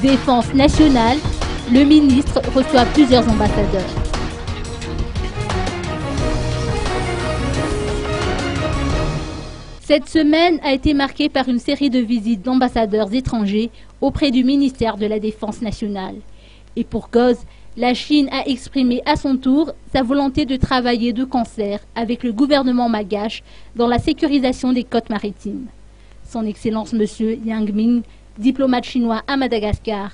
Défense nationale, le ministre reçoit plusieurs ambassadeurs. Cette semaine a été marquée par une série de visites d'ambassadeurs étrangers auprès du ministère de la Défense nationale. Et pour cause, la Chine a exprimé à son tour sa volonté de travailler de concert avec le gouvernement malgache dans la sécurisation des côtes maritimes. Son Excellence M. Yang Ming, diplomate chinois à Madagascar,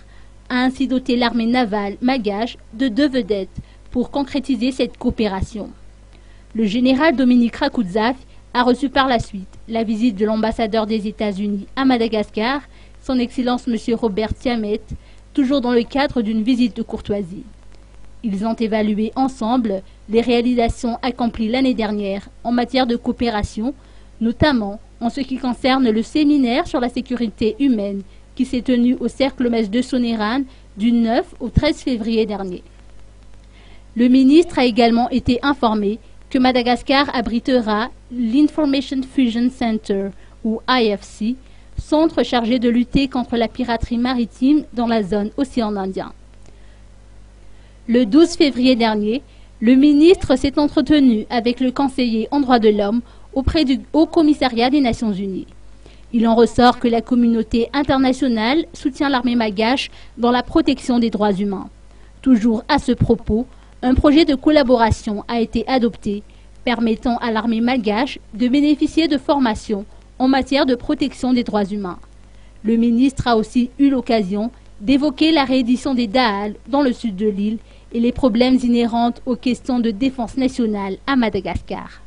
a ainsi doté l'armée navale malgache de 2 vedettes pour concrétiser cette coopération. Le général Dominique Rakoudzav a reçu par la suite la visite de l'ambassadeur des États-Unis à Madagascar, son Excellence M. Robert Tiamet, toujours dans le cadre d'une visite de courtoisie. Ils ont évalué ensemble les réalisations accomplies l'année dernière en matière de coopération, notamment en ce qui concerne le séminaire sur la sécurité humaine qui s'est tenu au Cercle Mess de Soneran du 9 au 13 février dernier. Le ministre a également été informé que Madagascar abritera l'Information Fusion Center, ou IFC, centre chargé de lutter contre la piraterie maritime dans la zone Océan Indien. Le 12 février dernier, le ministre s'est entretenu avec le conseiller en droits de l'homme auprès du Haut Commissariat des Nations Unies. Il en ressort que la communauté internationale soutient l'armée malgache dans la protection des droits humains. Toujours à ce propos, un projet de collaboration a été adopté permettant à l'armée malgache de bénéficier de formations en matière de protection des droits humains. Le ministre a aussi eu l'occasion d'évoquer la réédition des Da'al dans le sud de l'île et les problèmes inhérents aux questions de défense nationale à Madagascar.